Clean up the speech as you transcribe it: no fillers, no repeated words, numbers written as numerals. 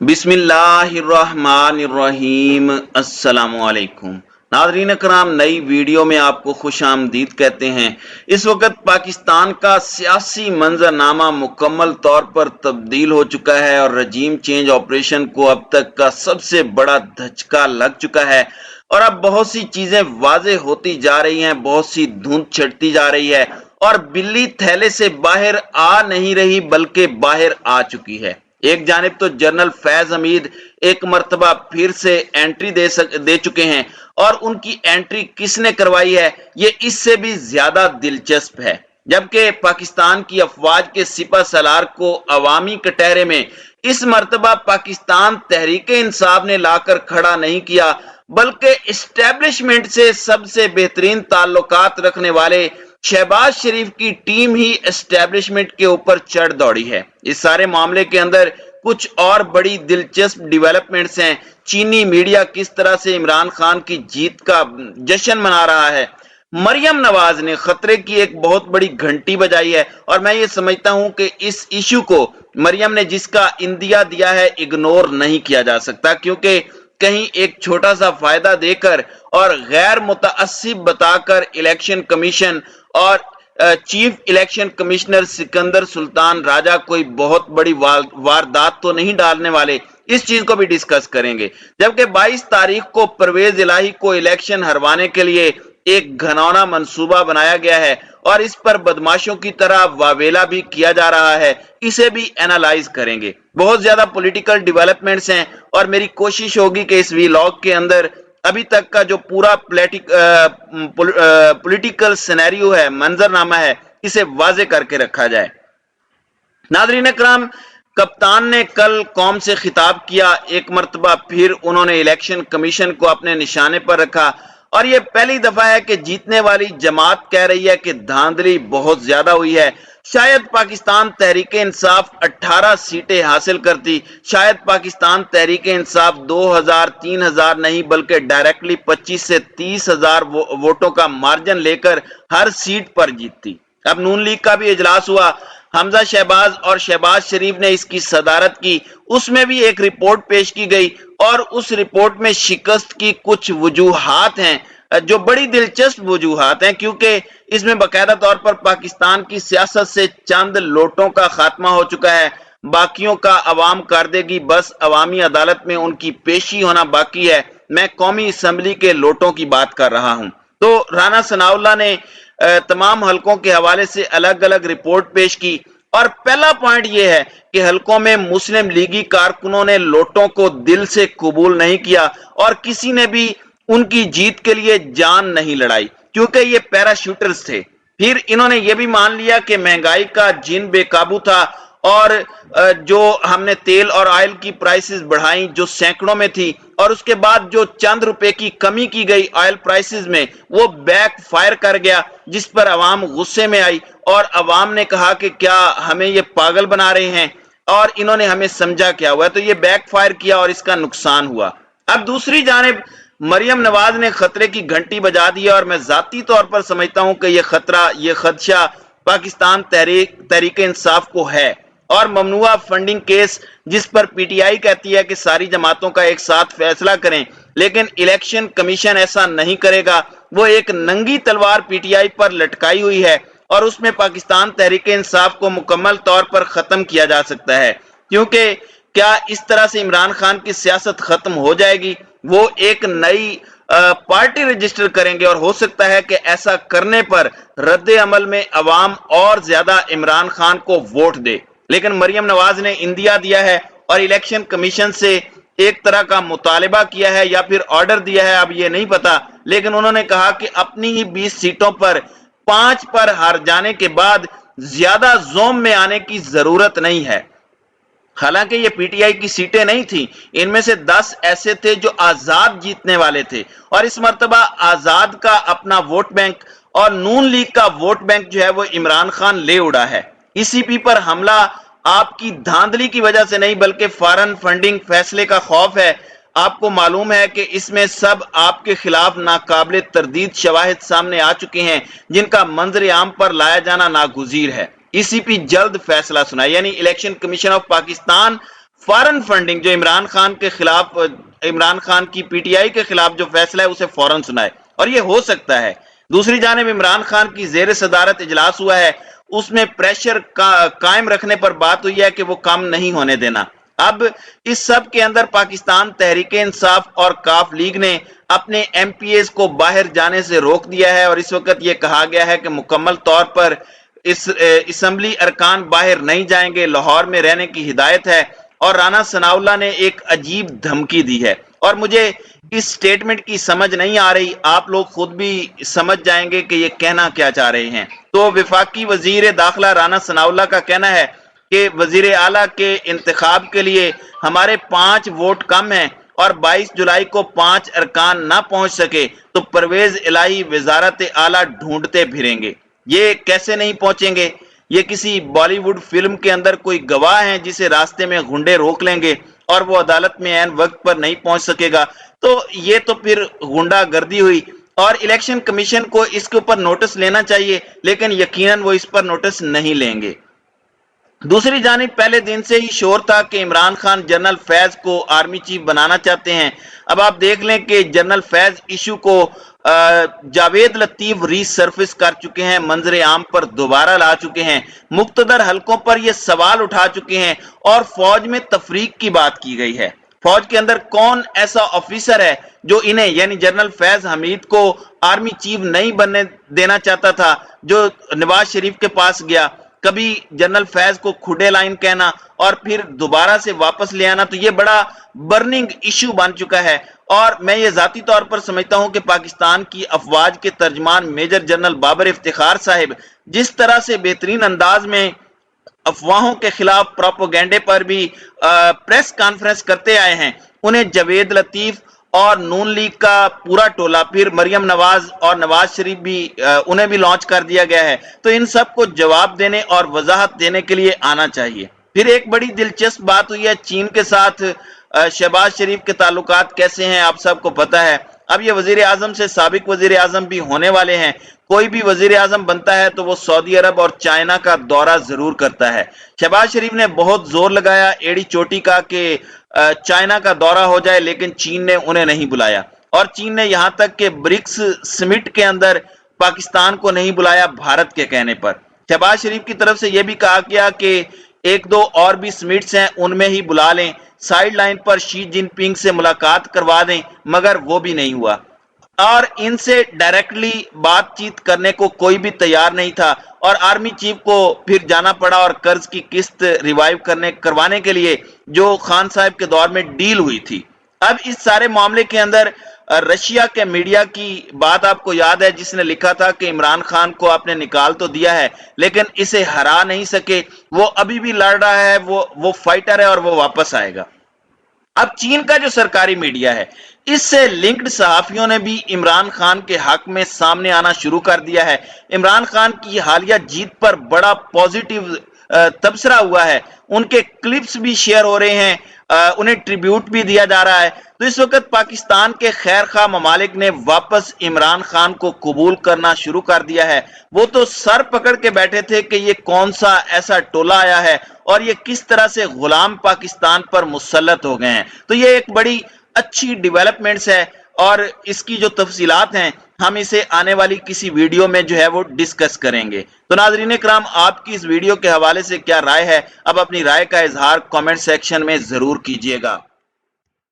बिस्मिल्लाहिर्रहमानिर्रहीम। अस्सलाम वालेकुम नाज़रीन कराम, नई वीडियो में आपको खुश आमदीद कहते हैं। इस वक्त पाकिस्तान का सियासी मंजरनामा मुकम्मल तौर पर तब्दील हो चुका है और रजीम चेंज ऑपरेशन को अब तक का सबसे बड़ा धचका लग चुका है और अब बहुत सी चीजें वाज़ेह होती जा रही हैं, बहुत सी धुंध छटती जा रही है और बिल्ली थैले से बाहर आ नहीं रही बल्कि बाहर आ चुकी है। एक जानिब तो जनरल फैज हमीद एक मर्तबा फिर से एंट्री दे चुके हैं और उनकी एंट्री किसने करवाई है ये इससे भी ज्यादा दिलचस्प है। जबकि पाकिस्तान की अफवाज के सिपह सलार को अवामी कटहरे में इस मर्तबा पाकिस्तान तहरीक इंसाफ ने लाकर खड़ा नहीं किया बल्कि इस्टेब्लिशमेंट से सबसे बेहतरीन ताल्लुकात रखने वाले शहबाज शरीफ की टीम ही एस्टेब्लिशमेंट के ऊपर चढ़ दौड़ी है। इस सारे मामले के अंदर कुछ और बड़ी दिलचस्प डेवलपमेंट्स हैं। चीनी मीडिया किस तरह से इमरान खान की जीत का जश्न मना रहा है। मरियम नवाज ने खतरे की एक बहुत बड़ी घंटी बजाई है और मैं ये समझता हूं कि इस इशू को मरियम ने जिसका इंदिया दिया है इग्नोर नहीं किया जा सकता, क्योंकि कहीं एक छोटा सा फायदा देकर और गैर मुतअस्सिब बताकर इलेक्शन कमीशन और chief election commissioner Sikandar Sultan Raja कोई बहुत बड़ी वारदात तो नहीं डालने वाले। इस चीज को भी डिस्कस करेंगे। जबकि 22 तारीख को परवेज इलाही को इलेक्शन हरवाने के लिए एक घनौना मंसूबा बनाया गया है और इस पर बदमाशों की तरह वावेला भी किया जा रहा है, इसे भी एनालाइज करेंगे। बहुत ज्यादा पॉलिटिकल डेवलपमेंट्स हैं और मेरी कोशिश होगी कि इस व्लॉग के अंदर अभी तक का जो पूरा पॉलिटिकल सिनेरियो है, मंजरनामा है, इसे वाजे करके रखा जाए। नाज़रीन इकराम, कप्तान ने कल कौम से खिताब किया। एक मर्तबा फिर उन्होंने इलेक्शन कमीशन को अपने निशाने पर रखा और यह पहली दफा है कि जीतने वाली जमात कह रही है कि धांधली बहुत ज्यादा हुई है। शायद पाकिस्तान तहरीक इंसाफ 18 सीटें हासिल करती, शायद पाकिस्तान तहरीक इंसाफ 2000-3000 नहीं बल्कि डायरेक्टली 25 से 30,000 वोटों का मार्जिन लेकर हर सीट पर जीतती। अब नून लीग का भी इजलास हुआ, हमजा शहबाज और शहबाज शरीफ ने इसकी सदारत की। उसमें भी एक रिपोर्ट पेश की गई और उस रिपोर्ट में शिकस्त की कुछ वजूहात हैं जो बड़ी दिलचस्प वजूहात हैं, क्योंकि इसमें बाकायदा तौर पर पाकिस्तान की सियासत से चंद लोटों का खात्मा हो चुका है, बाकियों का अवाम कर देगी, बस अवामी अदालत में उनकी पेशी होना बाकी है। मैं कौमी असम्बली के लोटों की बात कर रहा हूं। तो राना सनाउल्लाह ने तमाम हलकों के हवाले से अलग अलग रिपोर्ट पेश की और पहला पॉइंट यह है कि हलकों में मुस्लिम लीगी कारकुनों ने लोटों को दिल से कबूल नहीं किया और किसी ने भी उनकी जीत के लिए जान नहीं लड़ाई, क्योंकि ये पैराशूटर्स थे। फिर इन्होंने ये भी मान लिया कि महंगाई का जिन बेकाबू था और जो हमने तेल और ऑयल की प्राइसेस बढ़ाई जो सैकड़ों में थी और उसके बाद जो चंद रुपए की कमी की गई ऑयल प्राइसेस में, वो बैक फायर कर गया, जिस पर अवाम गुस्से में आई और अवाम ने कहा कि क्या हमें ये पागल बना रहे हैं और इन्होंने हमें समझा क्या हुआ, तो ये बैक फायर किया और इसका नुकसान हुआ। अब दूसरी जानिब मरियम नवाज ने खतरे की घंटी बजा दी और मैं जाती तौर पर समझता हूं कि यह खतरा, यह खदशा पाकिस्तान तहरीक इंसाफ को है और ममनुआ फंडिंग केस जिस पर पीटीआई कहती है कि सारी जमातों का एक साथ फैसला करें, लेकिन इलेक्शन कमीशन ऐसा नहीं करेगा। वो एक नंगी तलवार पीटीआई पर लटकाई हुई है और उसमें पाकिस्तान तहरीक इंसाफ को मुकम्मल तौर पर खत्म किया जा सकता है, क्योंकि क्या इस तरह से इमरान खान की सियासत खत्म हो जाएगी? वो एक नई पार्टी रजिस्टर करेंगे और हो सकता है कि ऐसा करने पर रद्द अमल में अवाम और ज्यादा इमरान खान को वोट दे। लेकिन मरियम नवाज ने इंदिया दिया है और इलेक्शन कमीशन से एक तरह का मुतालिबा किया है या फिर ऑर्डर दिया है, अब ये नहीं पता, लेकिन उन्होंने कहा कि अपनी ही 20 सीटों पर 5 पर हार जाने के बाद ज्यादा जोम में आने की जरूरत नहीं है। हालांकि ये पीटीआई की सीटें नहीं थी, इनमें से 10 ऐसे थे जो आजाद जीतने वाले थे और इस मर्तबा आजाद का अपना वोट बैंक और नून लीग का वोट बैंक जो है वो इमरान खान ले उड़ा है। ईसीपी पर हमला आपकी धांधली की वजह से नहीं बल्कि फॉरेन फंडिंग फैसले का खौफ है। आपको मालूम है कि इसमें सब आपके खिलाफ नाकाबिल तरदीद शवाहिद सामने आ चुके हैं जिनका मंजर आम पर लाया जाना नागुजीर है। ईसीपी जल्द फैसला सुनाए, यानी इलेक्शन कमीशन ऑफ पाकिस्तान फौरन फंडिंग, जो इमरान खान के खिलाफ, इमरान खान की पीटीआई के खिलाफ जो फैसला है उसे फौरन सुनाए, और ये हो सकता है। दूसरी जानिब इमरान खान की जेर सदारत इजलास हुआ है, उसमें प्रेशर कायम रखने पर बात हुई है कि वो कम नहीं होने देना। अब इस सब के अंदर पाकिस्तान तहरीक इंसाफ और काफ लीग ने अपने एमपीएस को बाहर जाने से रोक दिया है, और इस वक्त ये कहा गया है कि मुकम्मल तौर पर इस असम्बली अरकान बाहर नहीं जाएंगे, लाहौर में रहने की हिदायत है। और राना सनाउल्लाह ने एक अजीब धमकी दी है, और मुझे इस स्टेटमेंट की समझ नहीं आ रही, आप लोग खुद भी समझ जाएंगे कि ये कहना क्या चाह रहे हैं। तो वफाकी वजीर दाखिला राना सनाउल्लाह का कहना है कि वजीर आला के इंतखाब के लिए हमारे 5 वोट कम हैं, और 22 जुलाई को 5 अरकान ना पहुंच सके तो परवेज इलाही वजारत आला ढूंढते फिरेंगे। ये कैसे नहीं पहुंचेंगे? ये किसी बॉलीवुड फिल्म के अंदर कोई गवाह है जिसे रास्ते में गुंडे रोक लेंगे और वो अदालत में ऐन वक्त पर नहीं पहुंच सकेगा, तो ये तो फिर गुंडागर्दी हुई। और इलेक्शन कमीशन को इसके ऊपर नोटिस लेना चाहिए, लेकिन यकीनन वो इस पर नोटिस नहीं लेंगे। दूसरी जानिब पहले दिन से ही शोर था कि इमरान खान जनरल फैज को आर्मी चीफ बनाना चाहते हैं। अब आप देख लें कि जनरल फैज इशू को जावेद लतीफ रीसर्फिस कर चुके हैं, मंजर आम पर दोबारा ला चुके हैं, मुख्तदर हलकों पर ये सवाल उठा चुके हैं, और फौज में तफरीक की बात की गई है। फौज के अंदर कौन ऐसा ऑफिसर है जो इन्हें, यानी जनरल फैज हमीद को आर्मी चीफ नहीं बनने देना चाहता था, जो नवाज शरीफ के पास गया। कभी जनरल फैज को खुडे लाइन कहना और फिर दोबारा से वापस ले आना, तो ये बड़ा बर्निंग इशू बन चुका है। और मैं ये जाती तौर पर समझता हूं कि पाकिस्तान की अफवाज के तर्जमान मेजर जनरल बाबर इफ्तिखार साहिब जिस तरह से बेहतरीन अंदाज में अफवाहों के खिलाफ प्रोपोगेंडे पर भी प्रेस कॉन्फ्रेंस करते आए हैं, उन्हें जावेद लतीफ और नून लीग का पूरा टोला, फिर मरियम नवाज और नवाज शरीफ भी, उन्हें भी लॉन्च कर दिया गया है। तो इन सब को जवाब देने और वजाहत देने के लिए आना चाहिए। फिर एक बड़ी दिलचस्प बात हुई है, चीन के साथ शहबाज शरीफ के ताल्लुकात कैसे हैं आप सबको पता है। अब ये वजीर आजम से साबिक वजीर आजम भी होने वाले हैं। कोई भी वजीर आजम बनता है तो वो सऊदी अरब और चाइना का दौरा जरूर करता है। शहबाज शरीफ ने बहुत जोर लगाया एड़ी चोटी का कि चाइना का दौरा हो जाए, लेकिन चीन ने उन्हें नहीं बुलाया, और चीन ने यहां तक कि ब्रिक्स समिट के अंदर पाकिस्तान को नहीं बुलाया भारत के कहने पर। शहबाज शरीफ की तरफ से यह भी कहा गया कि 1-2 और भी समिट्स हैं उनमें ही बुला लें, साइड लाइन पर शी जिनपिंग से मुलाकात करवा दें, मगर वो भी नहीं हुआ, और इनसे डायरेक्टली बातचीत करने को कोई भी तैयार नहीं था, और आर्मी चीफ को फिर जाना पड़ा और कर्ज की किस्त रिवाइव करवाने के लिए जो खान साहब के दौर में डील हुई थी। अब इस सारे मामले के अंदर रशिया के मीडिया की बात आपको याद है, जिसने लिखा था कि इमरान खान को आपने निकाल तो दिया है लेकिन इसे हरा नहीं सके, वो अभी भी लड़ रहा है, वो फाइटर है और वो वापस आएगा। अब चीन का जो सरकारी मीडिया है, इससे लिंक्ड सहाफियों ने भी इमरान खान के हक में सामने आना शुरू कर दिया है। इमरान खान की हालिया जीत पर बड़ा पॉजिटिव तबसरा हुआ है, उनके क्लिप्स भी शेयर हो रहे हैं, उन्हें ट्रिब्यूट भी दिया जा रहा है। तो इस वक्त पाकिस्तान के खैर खा ममालिक ने वापस इमरान खान को कबूल करना शुरू कर दिया है। वो तो सर पकड़ के बैठे थे कि ये कौन सा ऐसा टोला आया है और ये किस तरह से गुलाम पाकिस्तान पर मुसल्लत हो गए हैं। तो ये एक बड़ी अच्छी डेवलपमेंट्स है, और इसकी जो तफसीलात हैं हम इसे आने वाली किसी वीडियो में जो है वो डिस्कस करेंगे। तो नाज़रीन इकराम, आपकी इस वीडियो के हवाले से क्या राय है? अब अपनी राय का इजहार कमेंट सेक्शन में जरूर कीजिएगा।